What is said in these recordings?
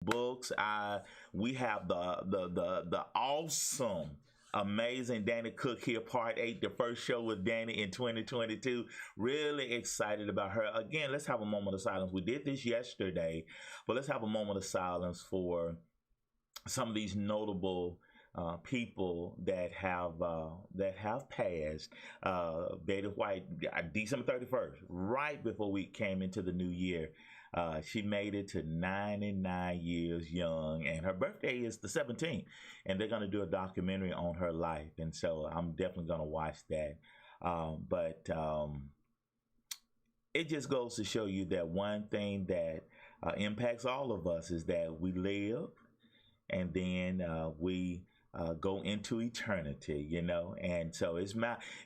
books. We have the awesome, amazing Dani Cook here, part 8, the first show with Dani in 2022. Really excited about her. Again, let's have a moment of silence. We did this yesterday, but let's have a moment of silence for some of these notable people that have passed. Betty White, December 31st, right before we came into the new year. She made it to 99 years young, and her birthday is the 17th. And they're going to do a documentary on her life, and so I'm definitely going to watch that. But it just goes to show you that one thing that impacts all of us is that we live, and then we go into eternity, and so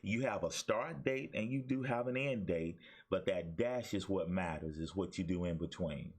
you have a start date and you do have an end date, but that dash is what matters, is what you do in between.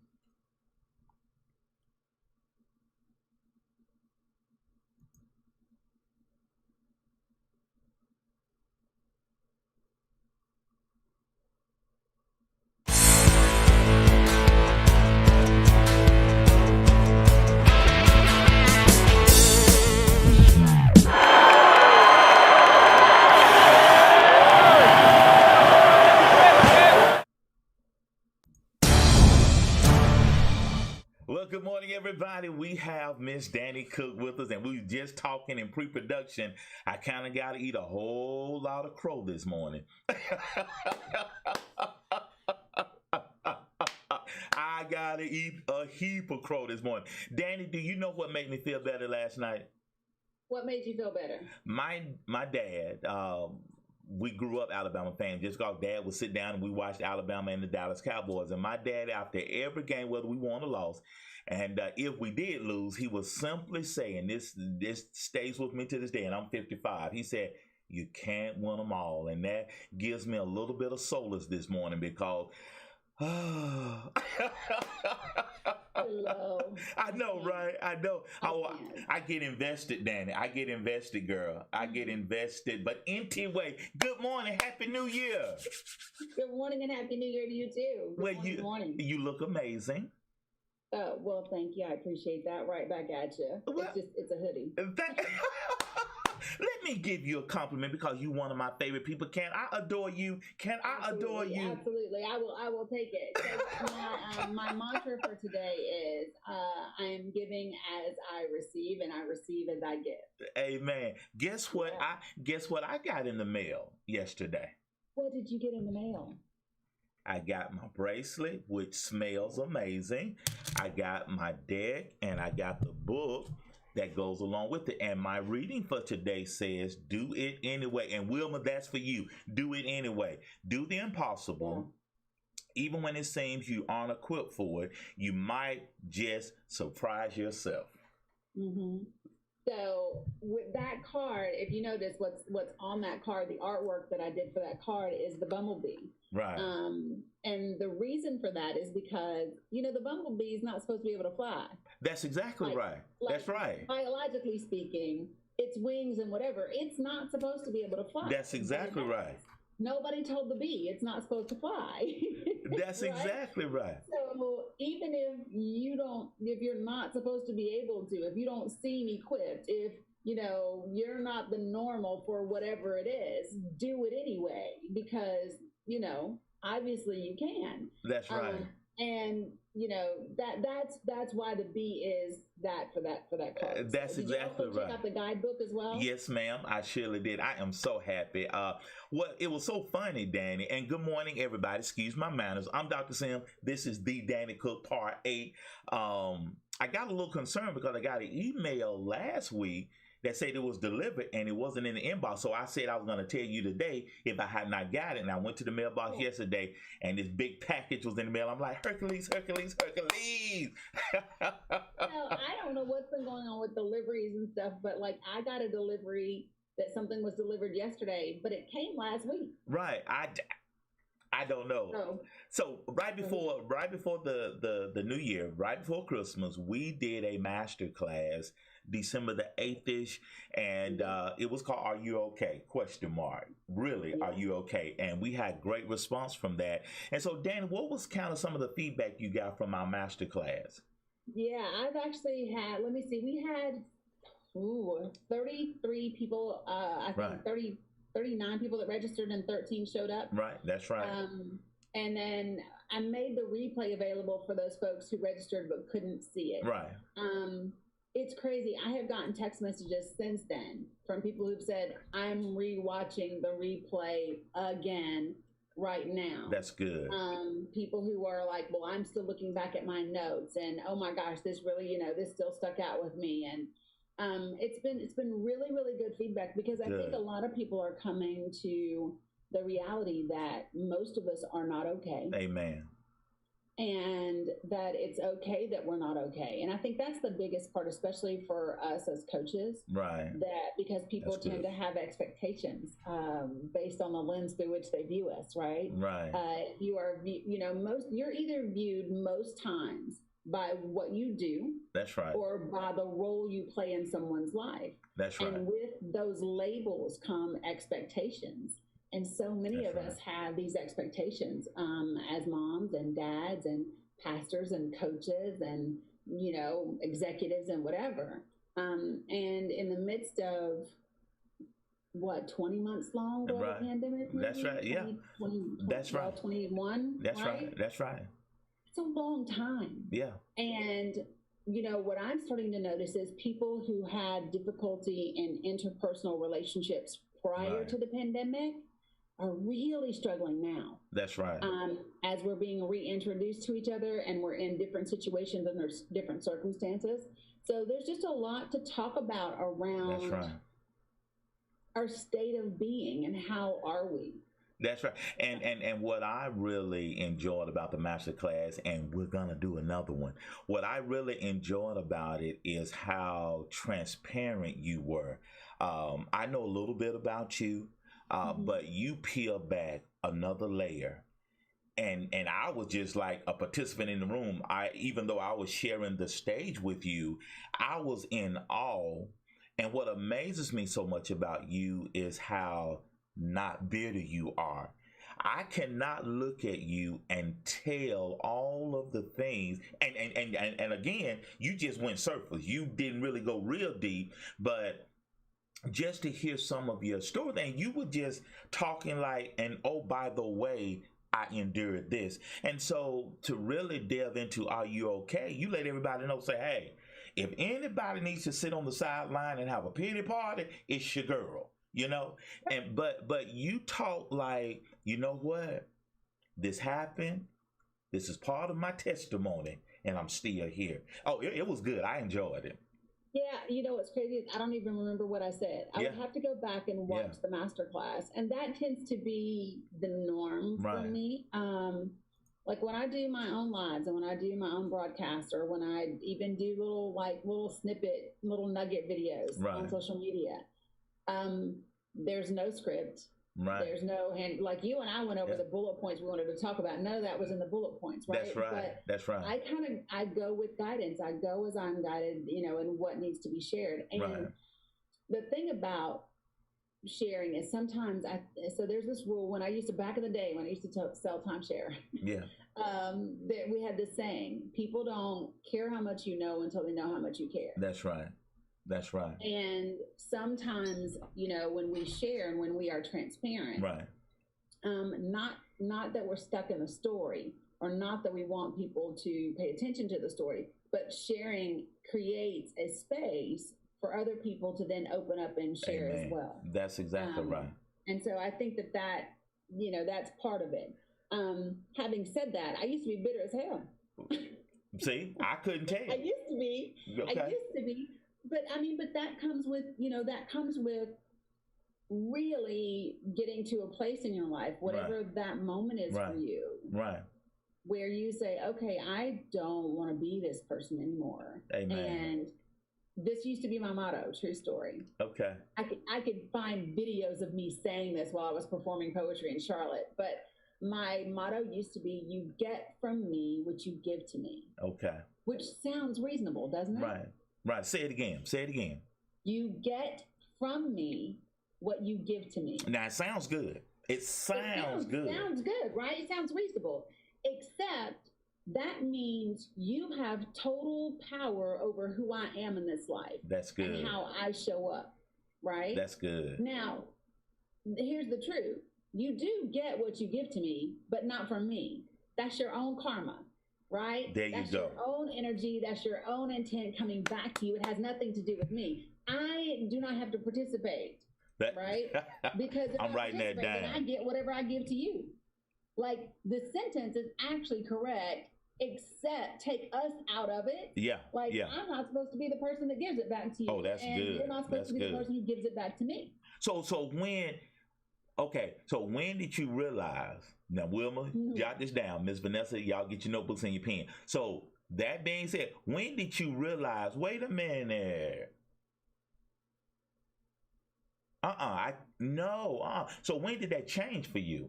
Well, good morning, everybody. We have Miss Dani Cook with us, and we were just talking in pre-production. I kind of got to eat a whole lot of crow this morning. I got to eat a heap of crow this morning. Dani, do you know what made me feel better last night? What made you feel better? My dad. We grew up Alabama fans. Just because dad would sit down and we watched Alabama and the Dallas Cowboys. And my dad, after every game, whether we won or lost, and if we did lose, he was simply saying, this stays with me to this day, and I'm 55. He said, you can't win them all. And that gives me a little bit of solace this morning because Hello. I know, right? I know. I Oh, can. I get invested, Dani. I get invested, girl. I get invested. But anyway, good morning. Happy New Year. Good morning and happy New Year to you too. Well, Good morning. you look amazing. Oh, well, thank you. I appreciate that. Right back at you. Well, It's a hoodie. Let me give you a compliment because you're one of my favorite people. Can I adore you? Can I adore you? Absolutely. I will take it. So my mantra for today is I am giving as I receive and I receive as I give. Amen. Guess what? Yeah. Guess what I got in the mail yesterday. What did you get in the mail? I got my bracelet, which smells amazing. I got my deck, and I got the book that goes along with it. And my reading for today says, do it anyway. And Wilma, that's for you. Do it anyway. Do the impossible. Yeah. Even when it seems you aren't equipped for it, you might just surprise yourself. Mm-hmm. So with that card, if you notice what's on that card, the artwork that I did for that card is the bumblebee. Right. And the reason for that is because, the bumblebee is not supposed to be able to fly. That's exactly right. That's right. Biologically speaking, its wings and whatever, it's not supposed to be able to fly. That's exactly right. Nobody told the bee it's not supposed to fly. That's right? Exactly right. So even if you're not supposed to be able to, if you don't seem equipped, if you're not the normal for whatever it is, do it anyway because obviously you can. That's right. And that's why the bee is that for that card. That's exactly right. Check out the guidebook as well. Yes, ma'am. I surely did. I am so happy. It was so funny, Dani. And good morning, everybody. Excuse my manners. I'm Dr. Sim. This is the Dani Cook part 8. I got a little concerned because I got an email last week that said it was delivered and it wasn't in the inbox. So I said I was going to tell you today if I had not got it. And I went to the mailbox yesterday and this big package was in the mail. I'm like, Hercules, Hercules, Hercules. I don't know what's been going on with deliveries and stuff, but I got a delivery that something was delivered yesterday, but it came last week. Right. I don't know. So right before the new year, right before Christmas, we did a master class December the 8th-ish, and it was called Are You Okay? Really, yeah. Are you okay? And we had great response from that. And so, Dani, what was kind of some of the feedback you got from our master class? Yeah, I've actually had, let me see, we had 33 people, I Right. think 39 people that registered and 13 showed up. Right. That's right. And then I made the replay available for those folks who registered but couldn't see it. Right. It's crazy. I have gotten text messages since then from people who've said, I'm rewatching the replay again right now. That's good. People who are like, well, I'm still looking back at my notes, and oh my gosh, this really, this still stuck out with me. And it's been really, really good feedback, because I think a lot of people are coming to the reality that most of us are not okay. Amen. And that it's okay that we're not okay. And I think that's the biggest part, especially for us as coaches. Right. That because people tend to have expectations based on the lens through which they view us, right? Right. You are, you're either viewed most times by what you do. That's right. Or by the role you play in someone's life. That's right. And with those labels come expectations. And so many of us have these expectations as moms and dads and pastors and coaches and, executives and whatever. And in the midst of 20 months long the pandemic? Maybe? That's right. Yeah. 20, that's right. 21. That's right. That's right. It's a long time. Yeah. And what I'm starting to notice is people who had difficulty in interpersonal relationships prior to the pandemic are really struggling now. That's right. As we're being reintroduced to each other and we're in different situations and there's different circumstances. So there's just a lot to talk about around our state of being and how are we. That's right. And what I really enjoyed about the master class, and we're going to do another one, what I really enjoyed about it is how transparent you were. I know a little bit about you, but you peel back another layer. And I was just like a participant in the room. Even though I was sharing the stage with you, I was in awe. And what amazes me so much about you is how not bitter you are. I cannot look at you and tell all of the things. And again, you just went surface. You didn't really go real deep, but just to hear some of your story, and you were just talking like, and oh, by the way, I endured this. And so to really delve into, are you okay? You let everybody know, say, hey, if anybody needs to sit on the sideline and have a pity party, it's your girl, and but you talk like, you know what? This happened. This is part of my testimony, and I'm still here. Oh, it was good. I enjoyed it. Yeah, what's crazy is I don't even remember what I said. I would have to go back and watch the master class, and that tends to be the norm for me. Like when I do my own lives and when I do my own broadcasts, or when I even do little snippet, little nugget videos on social media, there's no script. Right. There's no hand, like you and I went over the bullet points we wanted to talk about. None of that was in the bullet points, right? That's right. But that's right. I go with guidance. I go as I'm guided, and what needs to be shared. And the thing about sharing is sometimes so there's this rule when I used to, back in the day when I used to sell timeshare. Yeah. That we had this saying, people don't care how much you know until they know how much you care. That's right. That's right. And sometimes, when we share and when we are transparent, not that we're stuck in a story, or not that we want people to pay attention to the story, but sharing creates a space for other people to then open up and share as well. That's exactly right. And so I think that that's part of it. Having said that, I used to be bitter as hell. See, I couldn't tell. I used to be. But that comes with, really getting to a place in your life, whatever that moment is for you. Right. Where you say, okay, I don't want to be this person anymore. Amen. And this used to be my motto, true story. Okay. I could find videos of me saying this while I was performing poetry in Charlotte, but my motto used to be, you get from me what you give to me. Okay. Which sounds reasonable, doesn't it? Right. Say it again. You get from me what you give to me. Now, it sounds good. It sounds good. Sounds good, right? It sounds reasonable. Except that means you have total power over who I am in this life. That's good. And how I show up, right? That's good. Now, here's the truth. You do get what you give to me, but not from me. That's your own karma, right? There you that's go. Your own energy. That's your own intent coming back to you. It has nothing to do with me. I do not have to participate, right? Because if I'm writing that down. Then I get whatever I give to you. Like, the sentence is actually correct, except take us out of it. Yeah. Like, yeah. I'm not supposed to be the person that gives it back to you. Oh, that's and good. You're not supposed that's to be good. the person who gives it back to me. So when did you realize? Now, Wilma, jot this down. Miss Vanessa, y'all get your notebooks and your pen. So that being said, when did you realize? Wait a minute. So when did that change for you?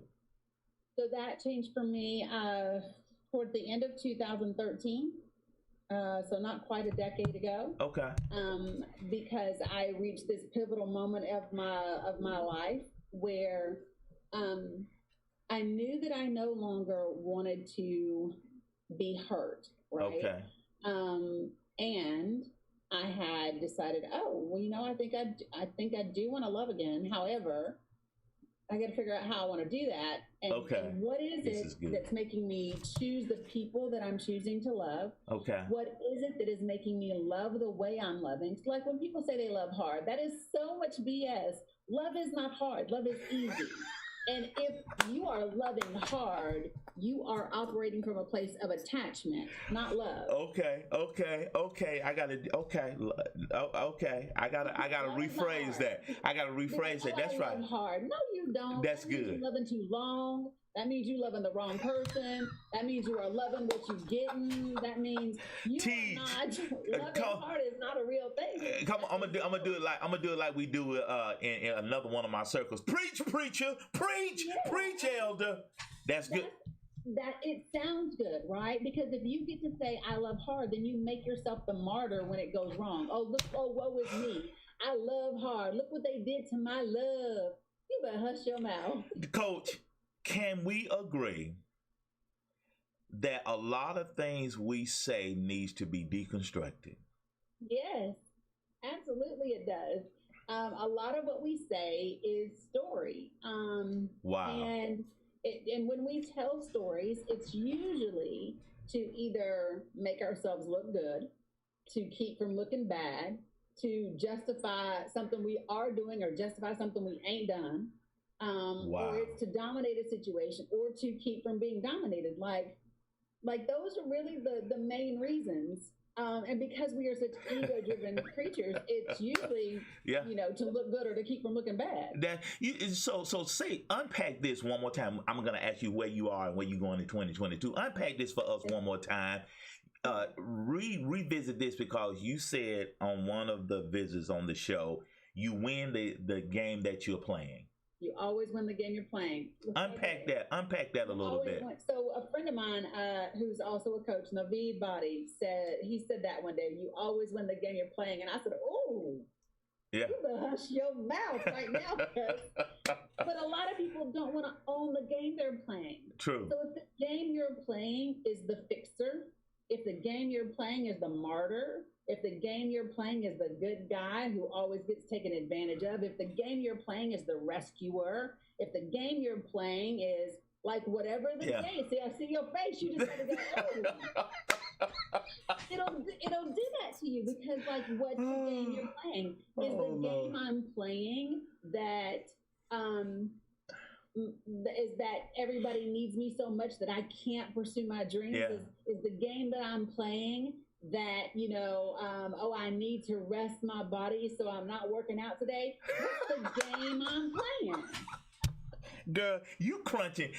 So that changed for me toward the end of 2013. So not quite a decade ago. Okay. Because I reached this pivotal moment of my life where I knew that I no longer wanted to be hurt, right? Okay. And I had decided, I think I do want to love again. However, I got to figure out how I want to do that. And, and what is it that's making me choose the people that I'm choosing to love? Okay. What is it that is making me love the way I'm loving? So like when people say they love hard, that is so much BS. Love is not hard. Love is easy. And if you are loving hard, you are operating from a place of attachment, not love. Okay. I gotta rephrase that. I gotta rephrase that. That's right. Hard. No, you don't. That's that means good. You're loving too long. That means you're loving the wrong person. That means you are loving what you're getting. That means you are not loving hard is not a real thing. Come on, I'm gonna do it like we do in another one of my circles. Preach, preacher, preach, preach, elder. That's good. That it sounds good, right? Because if you get to say I love hard, then you make yourself the martyr when it goes wrong. Oh, look, woe is me. I love hard. Look what they did to my love. You better hush your mouth. Coach, can we agree that a lot of things we say needs to be deconstructed? Yes, absolutely it does. A lot of what we say is story. Wow. And when we tell stories, it's usually to either make ourselves look good, to keep from looking bad, to justify something we are doing or justify something we ain't done. Or it's to dominate a situation or to keep from being dominated. Like those are really the main reasons. And because we are such ego-driven creatures, it's usually, to look good or to keep from looking bad. So unpack this one more time. I'm going to ask you where you are and where you're going in 2022. Unpack this for us one more time. Revisit this because you said on one of the visits on the show, you win the game that you're playing. You always win the game you're playing. Unpack that a little bit. So a friend of mine who's also a coach, Naveed Body, said that one day. You always win the game you're playing. And I said, oh, you better hush your mouth right now. But a lot of people don't want to own the game they're playing. True. So if the game you're playing is the fixer, if the game you're playing is the martyr, if the game you're playing is the good guy who always gets taken advantage of, if the game you're playing is the rescuer, if the game you're playing is like whatever the game, see, I see your face, you just gotta go, oh. It'll do that to you because like what the game you're playing is the game I'm playing that is that everybody needs me so much that I can't pursue my dreams is the game that I'm playing that, I need to rest my body so I'm not working out today. What's the game I'm playing? Girl, you crunching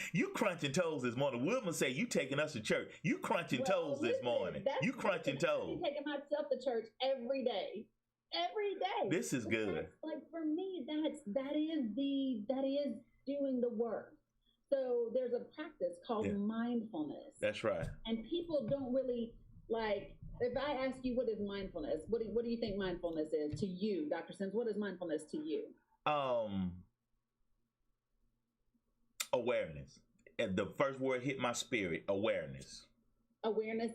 toes this morning. Wilma say you taking us to church. You crunching toes this morning. You crunching toes. I'm taking myself to church every day. Every day. This is good. Like for me, that is doing the work. So there's a practice called mindfulness. That's right. And people don't really like. If I ask you what is mindfulness, what do you think mindfulness is to you, Dr. Sims? What is mindfulness to you? Awareness. And the first word hit my spirit. Awareness. Awareness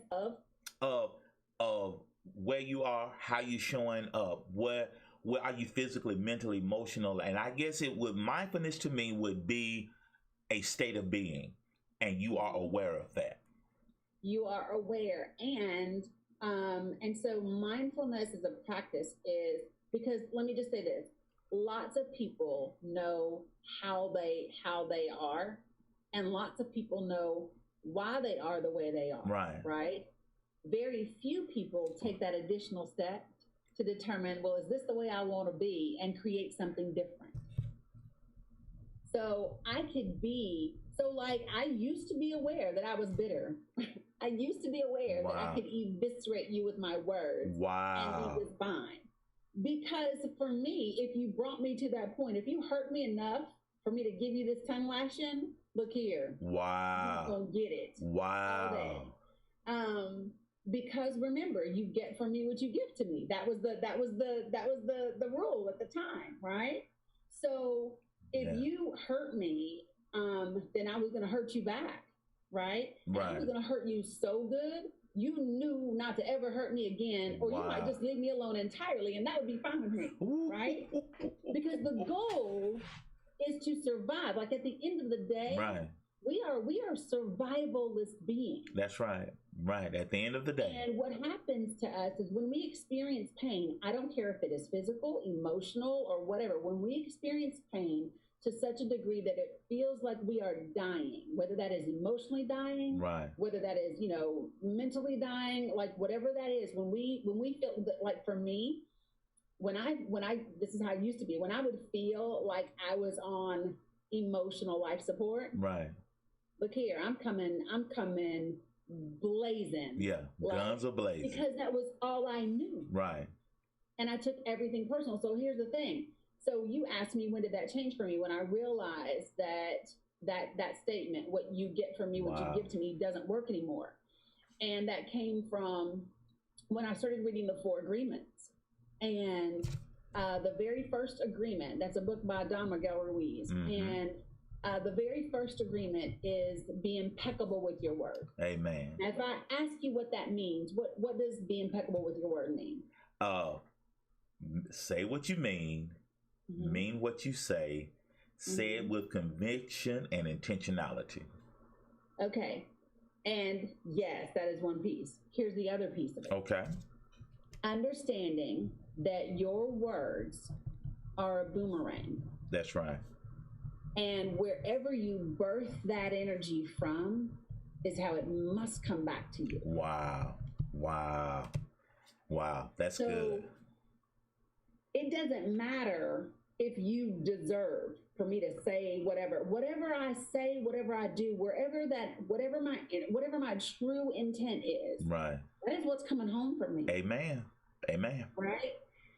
of where you are, how you showing up, where are you physically, mentally, emotional, and I guess it would mindfulness to me would be a state of being, and you are aware of that. You are aware, and so mindfulness as a practice is, because let me just say this: lots of people know how they are, and lots of people know why they are the way they are. Right. Very few people take that additional step to determine, well, is this the way I want to be, and create something different. So I used to be aware that I was bitter. I used to be aware that I could eviscerate you with my words. And it was fine. Because for me, if you brought me to that point, if you hurt me enough for me to give you this tongue lashing, look here. Wow. You're gonna get it. Wow. All day. Because remember, you get from me what you give to me. That was the rule at the time, right? So if you hurt me, then I was gonna hurt you back, right? Right. And I was gonna hurt you so good, you knew not to ever hurt me again, or you might just leave me alone entirely, and that would be fine with me, right? Because the goal is to survive. Like at the end of the day, we are survivalist beings. That's right. Right. At the end of the day. And what happens to us is when we experience pain, I don't care if it is physical, emotional, or whatever, when we experience pain to such a degree that it feels like we are dying, whether that is emotionally dying, whether that is, mentally dying, like whatever that is, when we feel that, like for me, when I this is how it used to be, when I would feel like I was on emotional life support. Right. Look here, I'm coming blazing. Yeah, guns are blazing. Because that was all I knew. Right. And I took everything personal. So here's the thing. So you asked me, when did that change for me? When I realized that statement, what you get from me, what you give to me, doesn't work anymore. And that came from when I started reading the 4 Agreements. And the very first agreement, that's a book by Don Miguel Ruiz. And the very first agreement is be impeccable with your word. Amen. Now, if I ask you what that means, what does be impeccable with your word mean? Say what you mean, mean what you say it with conviction and intentionality. Okay. And yes, that is one piece. Here's the other piece of it. Okay. Understanding that your words are a boomerang. That's right. And wherever you birth that energy from is how it must come back to you. Wow. That's good. It doesn't matter if you deserve for me to say whatever I say, whatever I do, whatever my true intent is. Right. That is what's coming home for me. Amen. Right.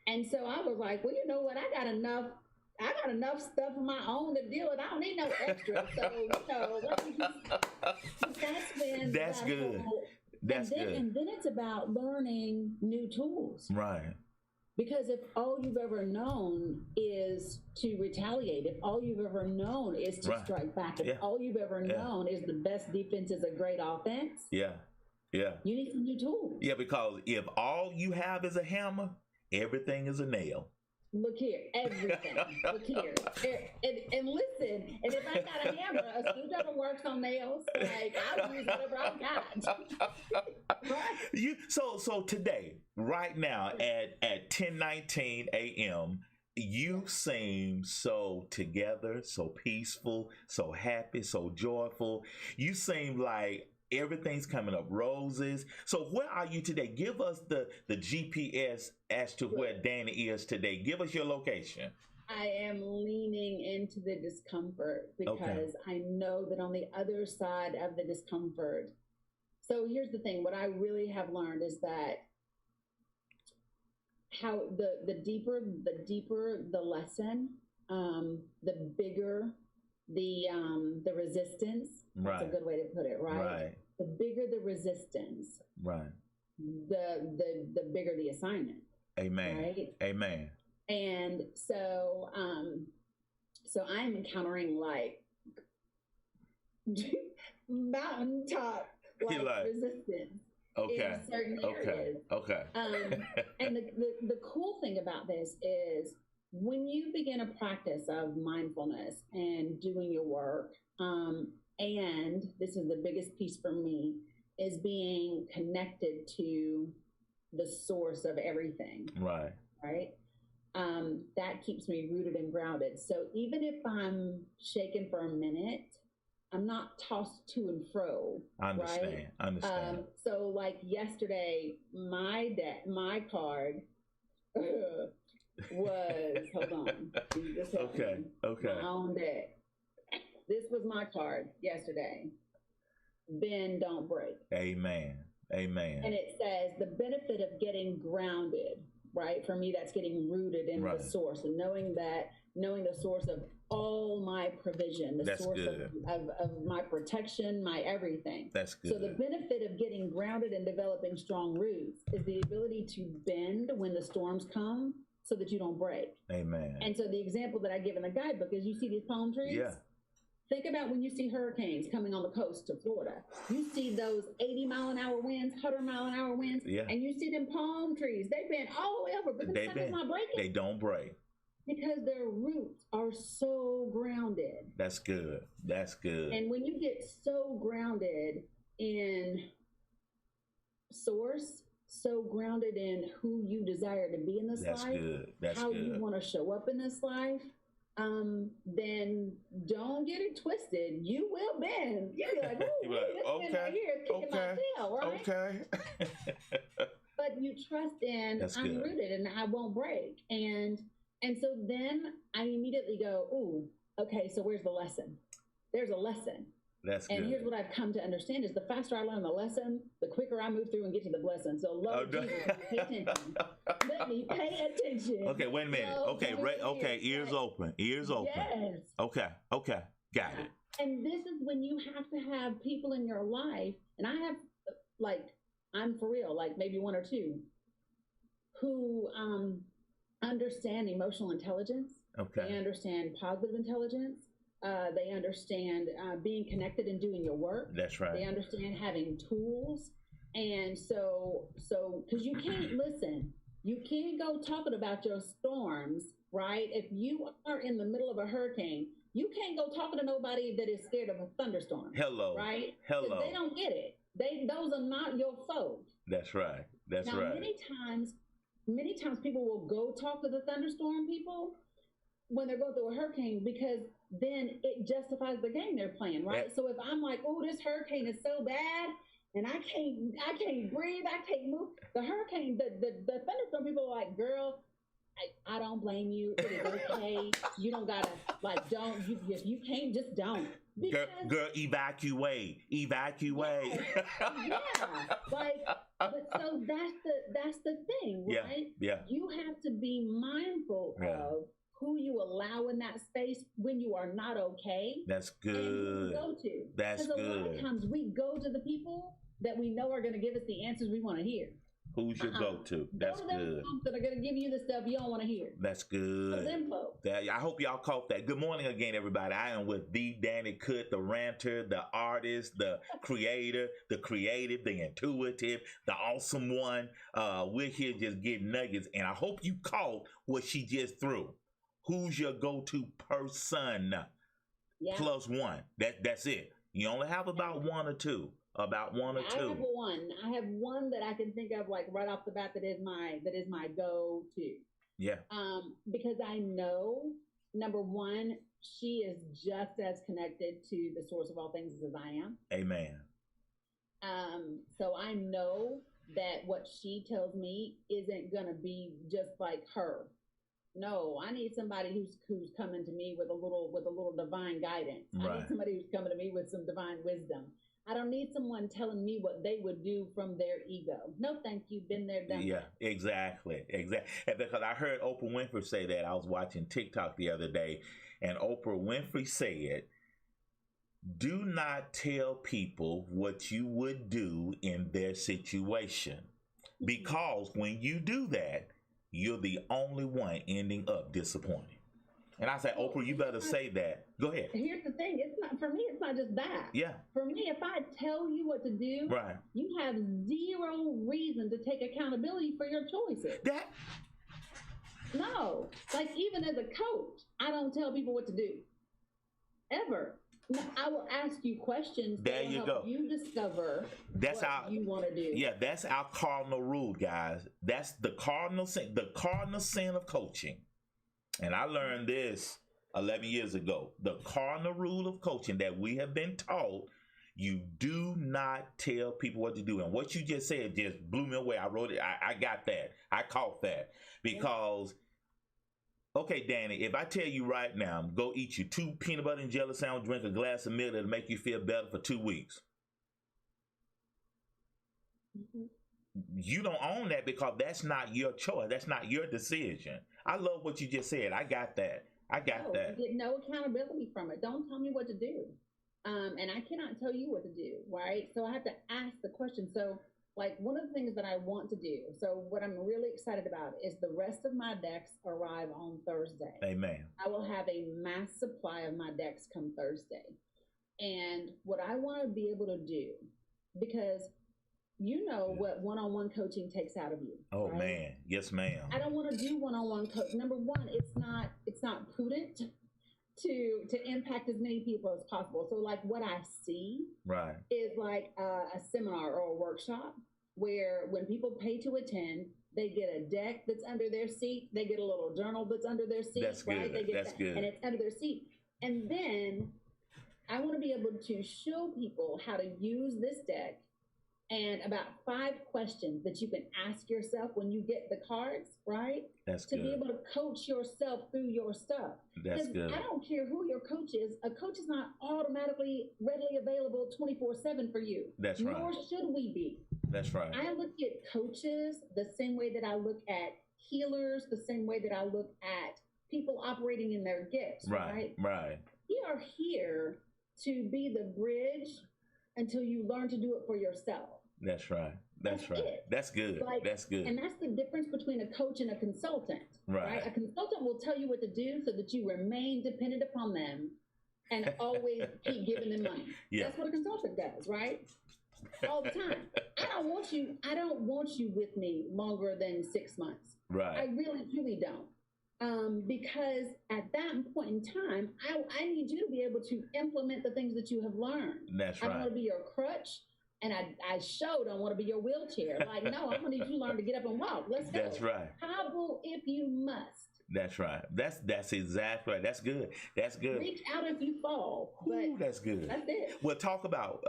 And so I was like, well, you know what? I got enough stuff of my own to deal with. I don't need no extra. So that's good. That's good. And then it's about learning new tools. Right. Because if all you've ever known is to retaliate, if all you've ever known is to strike back, if all you've ever known is the best defense is a great offense, you need some new tools. Yeah, because if all you have is a hammer, everything is a nail. Look here, everything. Look here. And listen, and if I got a hammer, a screwdriver works on nails. Like, I'll use whatever I got. Right? So today, right now, at 10:19 a.m., you seem so together, so peaceful, so happy, so joyful. You seem like everything's coming up roses. So where are you today? Give us the GPS as to where Dani is today. Give us your location. I am leaning into the discomfort because I know that on the other side of the discomfort. So here's the thing. What I really have learned is that how the deeper the lesson, the bigger the resistance. That's a good way to put it, right? The bigger the resistance, the bigger the assignment. Amen. Right? Amen. And so I'm encountering like mountaintop He like, resistance okay, in certain areas. okay. And the cool thing about this is when you begin a practice of mindfulness and doing your work, and this is the biggest piece for me, is being connected to the source of everything. Right. Right. That keeps me rooted and grounded. So even if I'm shaken for a minute, I'm not tossed to and fro. I understand. Right? I understand. So like yesterday, my card was, hold on. Okay. My own deck. This was my card yesterday. Bend, don't break. Amen. Amen. And it says the benefit of getting grounded, right? For me, that's getting rooted in the source and knowing the source of all my provision, the source of my protection, my everything. That's good. So the benefit of getting grounded and developing strong roots is the ability to bend when the storms come so that you don't break. Amen. And so the example that I give in the guidebook is you see these palm trees? Yeah. Think about when you see hurricanes coming on the coast to Florida. You see those 80-mile-an-hour winds, 100-mile-an-hour winds, and you see them palm trees. They bend all the way over, but the sun's not breaking. They don't break. Because their roots are so grounded. That's good. That's good. And when you get so grounded in source, so grounded in who you desire to be in this life, good. That's how good. you want to show up in this life, then don't get it twisted. You will bend. You'll be like, ooh, this bend right here is kicking my tail, right? Okay. But you trust in, I'm rooted and I won't break. And so then I immediately go, ooh, okay, so where's the lesson? There's a lesson. That's good. And here's what I've come to understand is the faster I learn the lesson, the quicker I move through and get to the blessing. So Lord Jesus, pay attention. Let me pay attention. Okay, wait a minute. Okay, ears open. Ears open. Yes. Okay, got it. And this is when you have to have people in your life, and I have, like, I'm for real, like maybe one or two, who understand emotional intelligence. Okay. They understand positive intelligence. They understand being connected and doing your work. That's right. They understand having tools. And so, because you can't listen, you can't go talking about your storms, right? If you are in the middle of a hurricane, you can't go talking to nobody that is scared of a thunderstorm. Hello. Right? Hello. They don't get it. Those are not your folk. That's right. That's now, right. Many times people will go talk to the thunderstorm people when they're going through a hurricane because then it justifies the game they're playing, right? So if I'm like, oh, this hurricane is so bad and I can't breathe, I can't move. The hurricane, the thunderstorm people are like, girl, I don't blame you. It is okay. You don't gotta if you can't, just don't. Because, girl, evacuate. Yeah, but so that's the thing, right? Yeah. You have to be mindful of who you allow in that space when you are not okay. That's good. And who you go to. That's good. Because a lot of times we go to the people that we know are going to give us the answers we want to hear. Who's your go-to? That's go to good. Them that are going to give you the stuff you don't want to hear. That's good. I hope y'all caught that. Good morning again, everybody. I am with the Dani Cook, the ranter, the artist, the creator, the creative, the intuitive, the awesome one. We're here just getting nuggets, and I hope you caught what she just threw. Who's your go-to person? Yeah. Plus one. That's it. You only have about one or two. About one or two. I have one that I can think of like right off the bat that is my go-to. Yeah. Because I know, number one, she is just as connected to the source of all things as I am. Amen. So I know that what she tells me isn't gonna be just like her. No, I need somebody who's coming to me with a little divine guidance. Right. I need somebody who's coming to me with some divine wisdom. I don't need someone telling me what they would do from their ego. No, thank you. Been there, done that. Yeah, exactly. And because I heard Oprah Winfrey say that. I was watching TikTok the other day, and Oprah Winfrey said, do not tell people what you would do in their situation. Because when you do that, you're the only one ending up disappointed. And I say, Oprah, you better say that. Go ahead. Here's the thing. It's not for me. It's not just that. Yeah. For me, if I tell you what to do, Right. you have zero reason to take accountability for your choices. That. No. Like even as a coach, I don't tell people what to do. Ever. No, I will ask you questions there that you will go. help you discover that's what our, you want to do. Yeah, that's our cardinal rule, guys. That's the cardinal sin of coaching. And I learned this 11 years ago. The cardinal rule of coaching that we have been taught, you do not tell people what to do. And what you just said just blew me away. I wrote it. I got that. I caught that. Because, okay, Dani, if I tell you right now, go eat your 2 peanut butter and jelly sandwich, drink a glass of milk that'll make you feel better for 2 weeks. Mm-hmm. You don't own that because that's not your choice. That's not your decision. I love what you just said. I got that. You get no accountability from it. Don't tell me what to do. And I cannot tell you what to do, right? So I have to ask the question. So like one of the things that I want to do, so what I'm really excited about is the rest of my decks arrive on Thursday. Amen. I will have a mass supply of my decks come Thursday. And what I want to be able to do, because you know what one-on-one coaching takes out of you. Oh, right? man. Yes, ma'am. I don't want to do one-on-one coaching. Number one, it's not prudent to impact as many people as possible. So like what I see right is like a seminar or a workshop where when people pay to attend, they get a deck that's under their seat. They get a little journal that's under their seat. That's right? good. They get that's that, good. and it's under their seat. And then I want to be able to show people how to use this deck and about 5 questions that you can ask yourself when you get the cards, right? That's to good. be able to coach yourself through your stuff. That's good. I don't care who your coach is. A coach is not automatically readily available 24/7 for you. That's right. Nor should we be. That's right. I look at coaches the same way that I look at healers, the same way that I look at people operating in their gifts, right? Right. We are here to be the bridge until you learn to do it for yourself. That's right. That's right. It. That's good. That's good. And that's the difference between a coach and a consultant. Right. A consultant will tell you what to do so that you remain dependent upon them and always keep giving them money. Yeah. That's what a consultant does, right? All the time. I don't want you with me longer than 6 months. Right. I really, truly don't. Because at that point in time, I need you to be able to implement the things that you have learned. That's right. I want to be your crutch. And I don't want to be your wheelchair. Like, no, I'm going to need you to learn to get up and walk. Let's go. That's right. Hobble if you must. That's right. That's exactly right. That's good. That's good. Reach out if you fall. Ooh, that's good. That's it. Well, talk about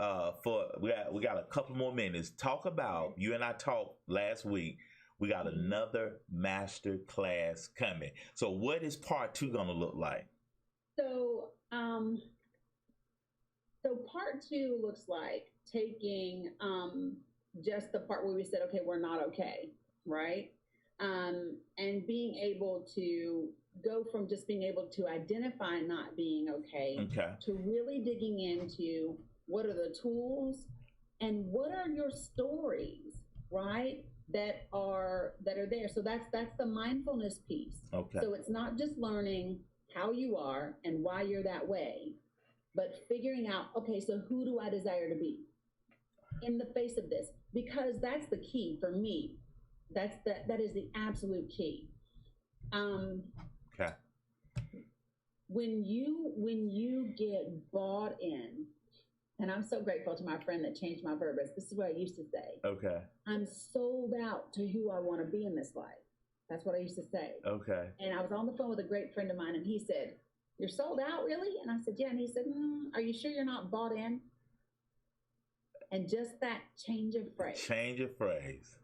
we got a couple more minutes. Talk about, you and I talked last week. We got another master class coming. So what is part 2 going to look like? So part 2 looks like taking just the part where we said, okay, we're not okay, right? And being able to go from just being able to identify not being okay to really digging into what are the tools and what are your stories, right? That are there. So that's the mindfulness piece. Okay. So it's not just learning how you are and why you're that way, but figuring out, okay, so who do I desire to be in the face of this? Because that's the key for me. That is the absolute key. Okay. When you get bought in, and I'm so grateful to my friend that changed my verbiage. This is what I used to say. Okay. I'm sold out to who I want to be in this life. That's what I used to say. Okay. And I was on the phone with a great friend of mine, and he said, "You're sold out, really?" And I said, "Yeah." And he said, "Are you sure you're not bought in?" And just that change of phrase. Change of phrase.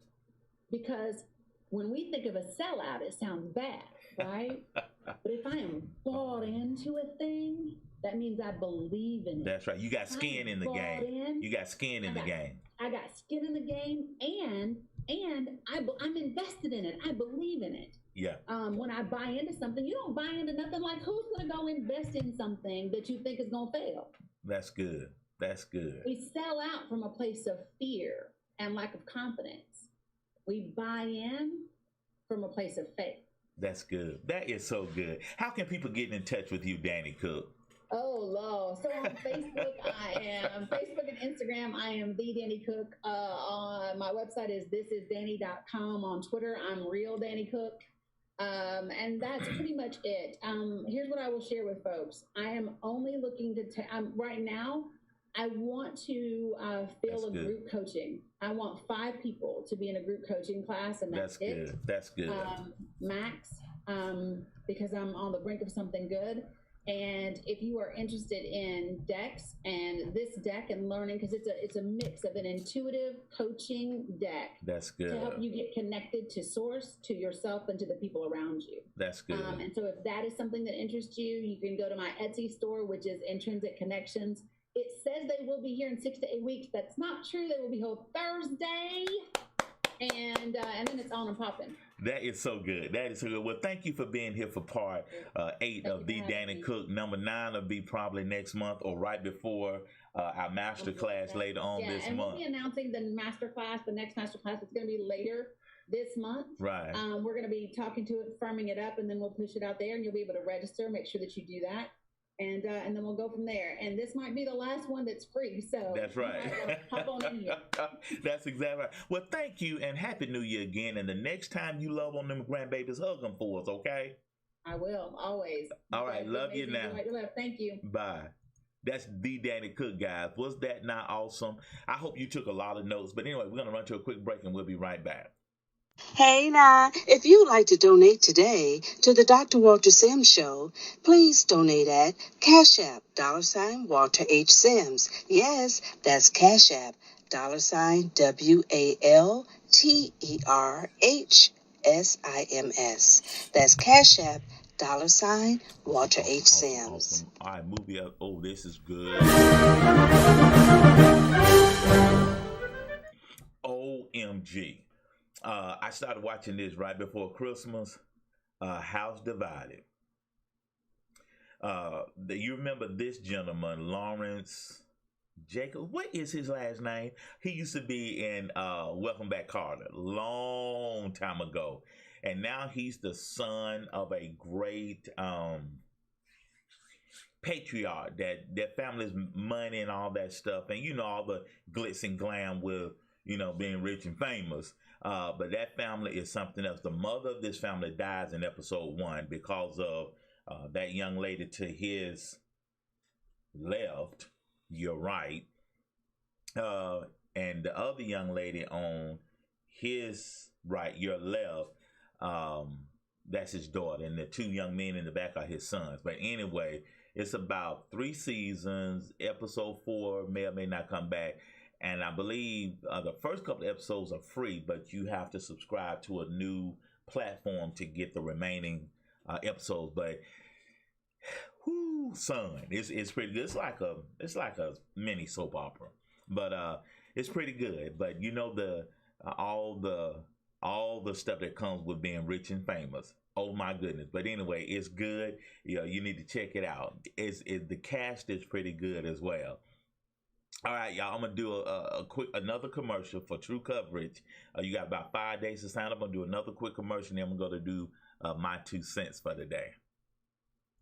Because when we think of a sellout, it sounds bad, right? But if I am bought into a thing, that means I believe in it. That's right. You got skin in the game. You got skin in the game. I got skin in the game, and I'm invested in it. I believe in it. Yeah. When I buy into something, you don't buy into nothing like, who's going to go invest in something that you think is going to fail? That's good. That's good. We sell out from a place of fear and lack of confidence. We buy in from a place of faith. That's good. That is so good. How can people get in touch with you, Dani Cook? Oh, Lord. So on Facebook and Instagram, I am the Dani Cook. On my website is thisisdani.com. On Twitter, I'm real Dani Cook. And that's pretty much it. Here's what I will share with folks. I am only looking to right now. I want to fill a group coaching. I want 5 people to be in a group coaching class, and that's it. Good. That's good. Max, because I'm on the brink of something good. And if you are interested in decks and this deck and learning, because it's a mix of an intuitive coaching deck. That's good. To help you get connected to source, to yourself, and to the people around you. That's good. And so if that is something that interests you, you can go to my Etsy store, which is Intrinsic Connections. It says they will be here in 6 to 8 weeks. That's not true. They will be here Thursday. And then it's on and popping. That is so good. That is so good. Well, thank you for being here for part 8 of the Dani Cook. Number 9 will be probably next month or right before our master class later on this month. We'll be announcing the master class, the next master class. It's going to be later this month. Right. We're going to be talking to it, firming it up, and then we'll push it out there, and you'll be able to register. Make sure that you do that. And then we'll go from there. And this might be the last one that's free. So that's right. Hop on in here. That's exactly right. Well, thank you and Happy New Year again. And the next time you love on them grandbabies, hug them for us, okay? I will, always. All right. Love you now. Thank you. Bye. That's the Dani Cook, guys. Was that not awesome? I hope you took a lot of notes. But anyway, we're going to run to a quick break and we'll be right back. Hey now, if you'd like to donate today to the Dr. Walter Sims Show, please donate at Cash App, $Walter H. Sims. Yes, that's Cash App, $WalterHSims. That's Cash App, Walter H. Sims. Awesome. All right, movie up. Oh, this is good. OMG. I started watching this right before Christmas. House Divided. You remember this gentleman, Lawrence Jacob? What is his last name? He used to be in Welcome Back, Carter, long time ago, and now he's the son of a great patriarch that family's money and all that stuff, and you know all the glitz and glam with being rich and famous. But that family is something else. The mother of this family dies in episode 1 because of that young lady to his left, you're right, and the other young lady on his right, your left, that's his daughter, and the 2 young men in the back are his sons. But anyway, it's about 3 seasons. Episode 4 may or may not come back. And I believe the first couple of episodes are free, but you have to subscribe to a new platform to get the remaining episodes. But, son, it's pretty good. It's like a mini soap opera, but it's pretty good. But all the stuff that comes with being rich and famous. Oh my goodness! But anyway, it's good. You need to check it out. The cast is pretty good as well. All right, y'all, I'm going to do another commercial for True Coverage. You got about 5 days to sign up. I'm going to do another quick commercial, and then I'm going to do my 2 cents for the day.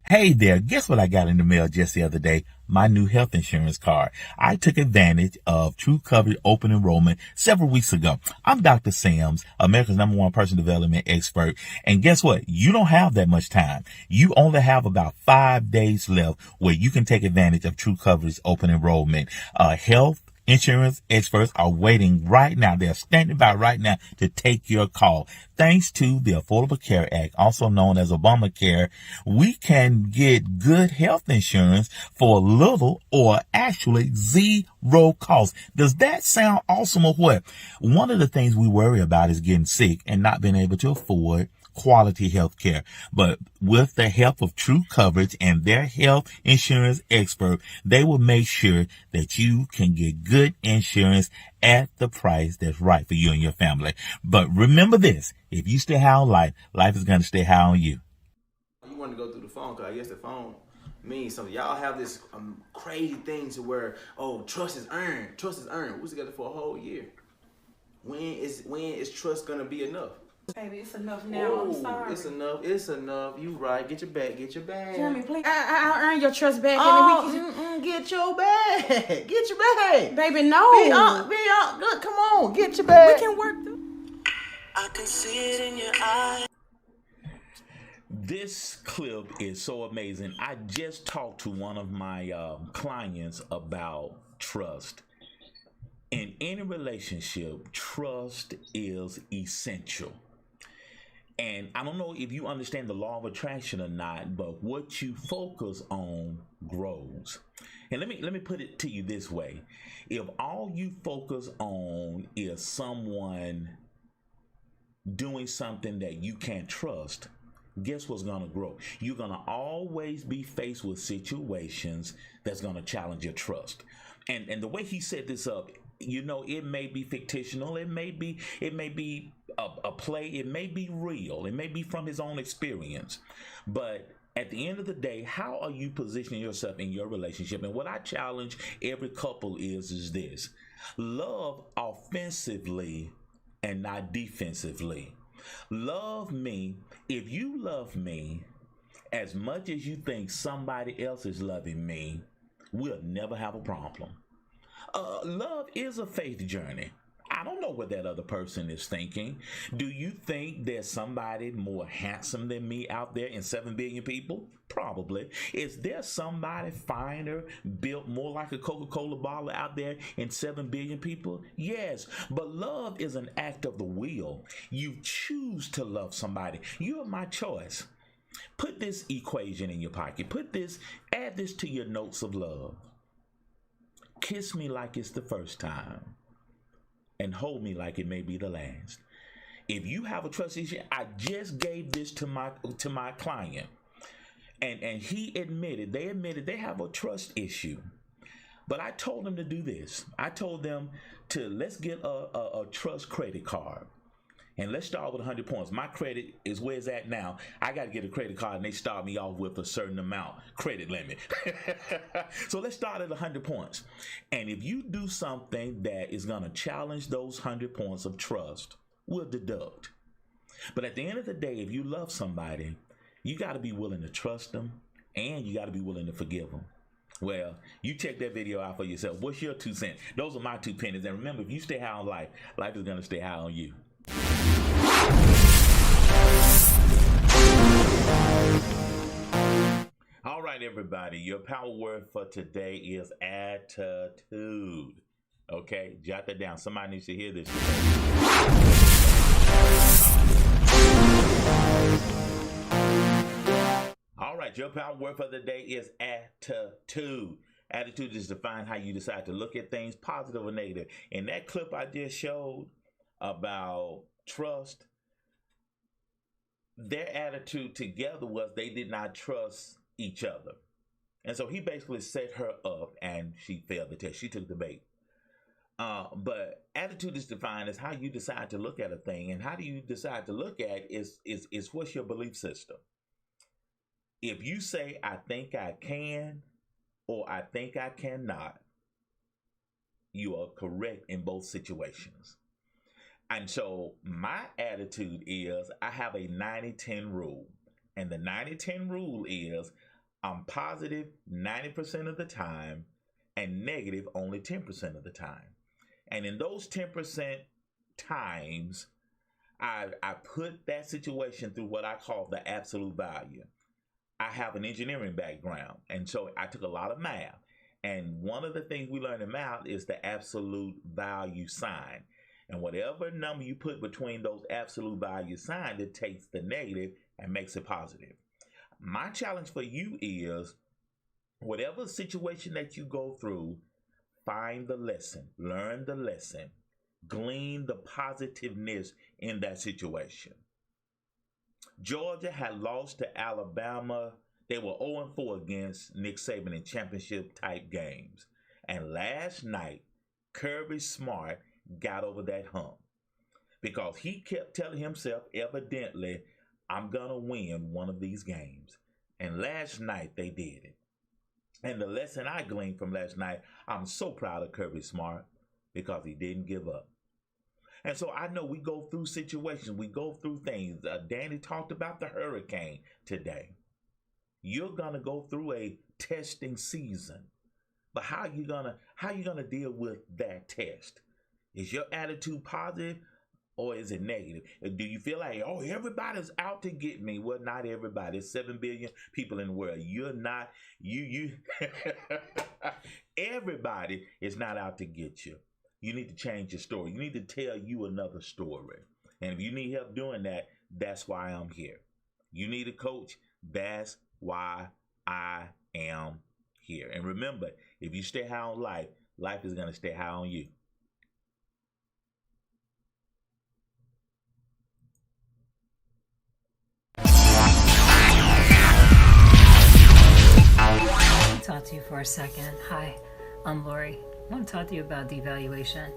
Hey there, guess what I got in the mail just the other day? My new health insurance card. I took advantage of True Coverage open enrollment several weeks ago. I'm Dr. Sims, America's #1 personal development expert. And guess what? You don't have that much time. You only have about 5 days left where you can take advantage of True Coverage open enrollment. Health insurance experts are waiting right now. They're standing by right now to take your call. Thanks to the Affordable Care Act, also known as Obamacare, we can get good health insurance for little or actually zero cost. Does that sound awesome or what? One of the things we worry about is getting sick and not being able to afford quality health care. But with the help of True Coverage and their health insurance expert, they will make sure that you can get good insurance at the price that's right for you and your family. But remember this, if you stay high on life, life is going to stay high on you. You want to go through the phone, because I guess the phone means something. Y'all have this crazy thing to where, trust is earned. Trust is earned. We was together for a whole year. When is trust going to be enough? Baby, it's enough now. I'm sorry. It's enough. It's enough. You right. Get your bag. Get your bag. Jeremy, please. I'll earn your trust back. Get your bag. Get your bag. Baby, no. Look, come on. Get your bag. We can work through. I can see it in your eyes. This clip is so amazing. I just talked to one of my clients about trust. In any relationship, trust is essential. And I don't know if you understand the law of attraction or not, but what you focus on grows. And let me put it to you this way. If all you focus on is someone doing something that you can't trust, guess what's going to grow? You're going to always be faced with situations that's going to challenge your trust. And the way he set this up, you know, it may be fictional, it may be a play, it may be real, it may be from his own experience. But at the end of the day, how are you positioning yourself in your relationship? And what I challenge every couple is this: love offensively and not defensively. Love me. If you love me as much as you think somebody else is loving me, we'll never have a problem. Love is a faith journey. I don't know what that other person is thinking. Do you think there's somebody more handsome than me out there in 7 billion people? Probably. Is there somebody finer, built more like a Coca-Cola bottle out there in 7 billion people? Yes, but love is an act of the will. You choose to love somebody. You are my choice. Put this equation in your pocket. Add this to your notes of love. Kiss me like it's the first time, and hold me like it may be the last. If you have a trust issue, I just gave this to my client, and they admitted they have a trust issue. But I told them to do this. I told them let's get a trust credit card. And let's start with 100 points. My credit is where it's at now. I got to get a credit card, and they start me off with a certain amount credit limit. So let's start at 100 points. And if you do something that is going to challenge those 100 points of trust, we'll deduct. But at the end of the day, if you love somebody, you got to be willing to trust them, and you got to be willing to forgive them. Well, you check that video out for yourself. What's your 2 cents? Those are my 2 pennies. And remember, if you stay high on life, life is going to stay high on you. All right, everybody, your power word for today is attitude. Okay, jot that down. Somebody needs to hear this today. All right, your power word for the day is attitude. Attitude is defined how you decide to look at things, positive or negative. In that clip I just showed about trust, their attitude together was they did not trust each other. And so he basically set her up and she failed the test. She took the bait. But attitude is defined as how you decide to look at a thing. And how do you decide to look at is what's your belief system? If you say, I think I can, or I think I cannot, you are correct in both situations. And so my attitude is I have a 90-10 rule. And the 90-10 rule is I'm positive 90% of the time and negative only 10% of the time. And in those 10% times, I put that situation through what I call the absolute value. I have an engineering background, and so I took a lot of math. And one of the things we learn in math is the absolute value sign. And whatever number you put between those absolute value signs, it takes the negative and makes it positive. My challenge for you is whatever situation that you go through, find the lesson, learn the lesson, glean the positiveness in that situation. Georgia had lost to Alabama. They were 0-4 against Nick Saban in championship type games. And last night, Kirby Smart got over that hump because he kept telling himself, evidently, I'm going to win one of these games. And last night they did it. And the lesson I gleaned from last night, I'm so proud of Kirby Smart because he didn't give up. And so I know we go through situations, we go through things. Danny talked about the hurricane today. You're gonna go through a testing season, but how you gonna deal with that test? Is your attitude positive or is it negative? Do you feel like, oh, everybody's out to get me? Well, not everybody. There's 7 billion people in the world. You're not. You. Everybody is not out to get you. You need to change your story. You need to tell you another story. And if you need help doing that, that's why I'm here. You need a coach. That's why I am here. And remember, if you stay high on life, life is going to stay high on you. Talk to you for a second. Hi, I'm Lori. I want to talk to you about devaluation.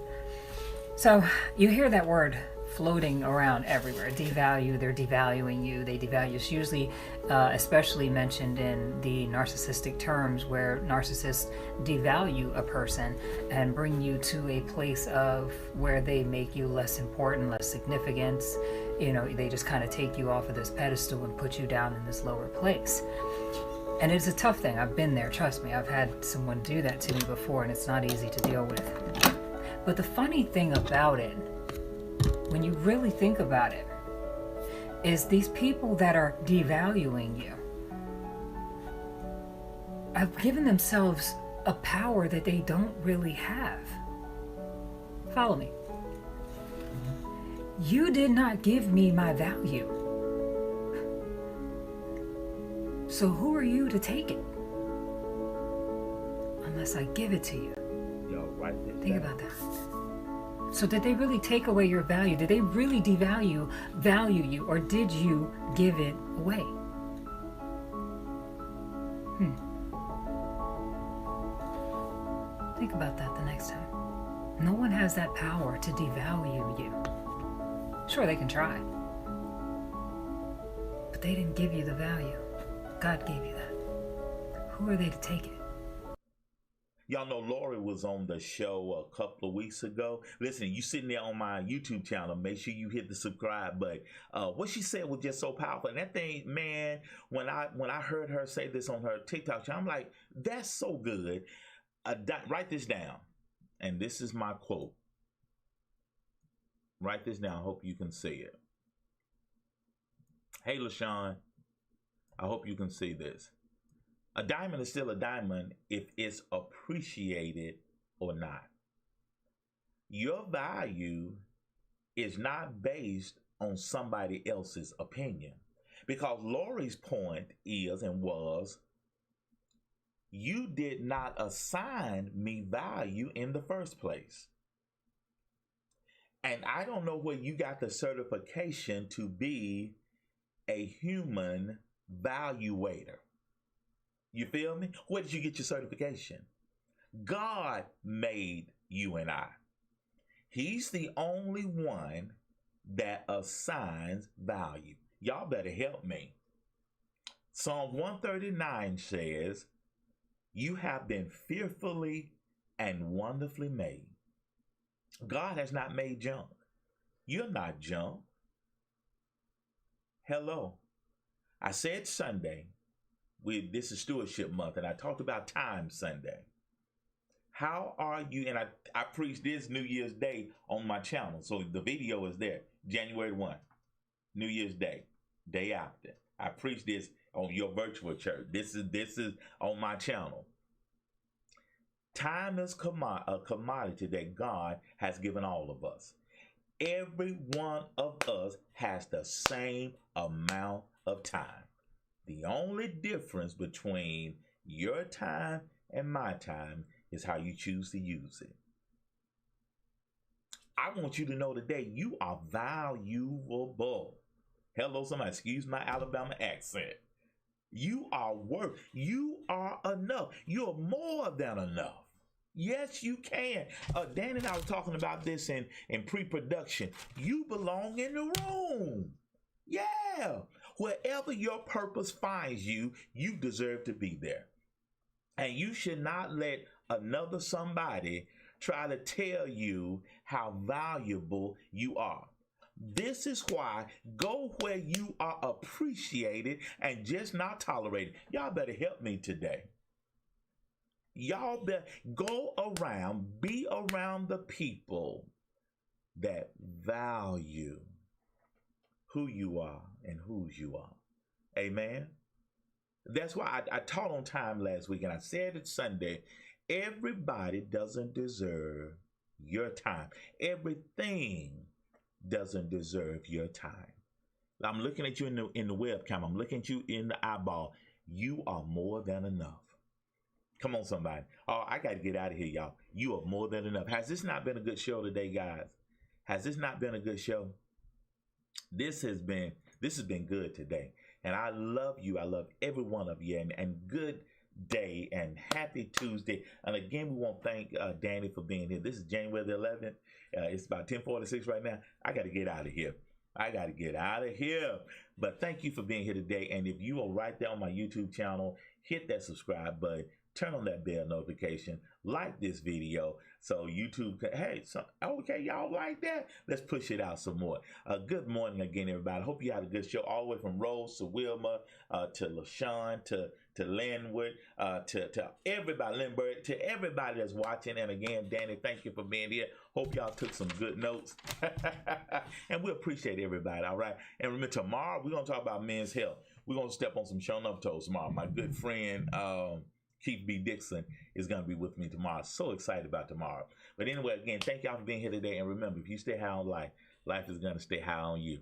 So you hear that word floating around everywhere. Devalue, they're devaluing you, they devalue. It's usually especially mentioned in the narcissistic terms where narcissists devalue a person and bring you to a place of where they make you less important, less significant. You know, they just kind of take you off of this pedestal and put you down in this lower place. And it's a tough thing. I've been there, trust me. I've had someone do that to me before, and it's not easy to deal with. But the funny thing about it, when you really think about it, is these people that are devaluing you have given themselves a power that they don't really have. Follow me. You did not give me my value. So who are you to take it? Unless I give it to you. Yo, right there. Think about that. So did they really take away your value? Did they really devalue you, or did you give it away? Think about that the next time. No one has that power to devalue you. Sure, they can try. But they didn't give you the value. God gave you that. Who are they to take it? Y'all know Lori was on the show a couple of weeks ago. Listen, you sitting there on my YouTube channel, make sure you hit the subscribe button. What she said was just so powerful. And that thing, man, when I heard her say this on her TikTok channel, I'm like, that's so good. Write this down. And this is my quote. Write this down. I hope you can see it. Hey, LaShawn. I hope you can see this. A diamond is still a diamond if it's appreciated or not. Your value is not based on somebody else's opinion. Because Lori's point is and was, you did not assign me value in the first place. And I don't know where you got the certification to be a human valuator. You feel me? Where did you get your certification? God made you and I. He's the only one that assigns value. Y'all better help me. Psalm 139 says, you have been fearfully and wonderfully made. God has not made junk. You're not junk. Hello. I said Sunday, this is Stewardship Month, and I talked about time Sunday. How are you? And I preached this New Year's Day on my channel. So the video is there. January 1, New Year's Day, day after. I preached this on your virtual church. This is on my channel. Time is a commodity that God has given all of us. Every one of us has the same amount of time. The only difference between your time and my time is how you choose to use it. I want you to know today you are valuable. Hello, somebody, excuse my Alabama accent. You are worth. You are enough. You're more than enough. Yes, you can. Dan and I were talking about this in pre-production. You belong in the room. Yeah. Wherever your purpose finds you, you deserve to be there. And you should not let another somebody try to tell you how valuable you are. This is why go where you are appreciated and just not tolerated. Y'all better help me today. Y'all better go around, be around the people that value who you are and whose you are. Amen. That's why I taught on time last week, and I said it Sunday. Everybody doesn't deserve your time. Everything doesn't deserve your time. I'm looking at you in the webcam. I'm looking at you in the eyeball. You are more than enough. Come on, somebody. Oh, I got to get out of here, y'all. You are more than enough. Has this not been a good show today, guys? Has this not been a good show? This has been good today. And I love you. I love every one of you. And good day and happy Tuesday. And again, we want to thank Dani for being here. This is January the 11th. It's about 10:46 right now. I got to get out of here. But thank you for being here today. And if you are right there on my YouTube channel, hit that subscribe button. Turn on that bell notification. Like this video so YouTube can, hey, okay, y'all like that? Let's push it out some more. Good morning again, everybody. Hope you had a good show all the way from Rose to Wilma to LaShawn to Linwood to everybody, Lindbergh, to everybody that's watching. And again, Dani, thank you for being here. Hope y'all took some good notes. And we appreciate everybody, all right? And remember, tomorrow we're going to talk about men's health. We're going to step on some showing up toes tomorrow. My good friend, Keith B. Dixon is going to be with me tomorrow. So excited about tomorrow. But anyway, again, thank y'all for being here today. And remember, if you stay high on life, life is going to stay high on you.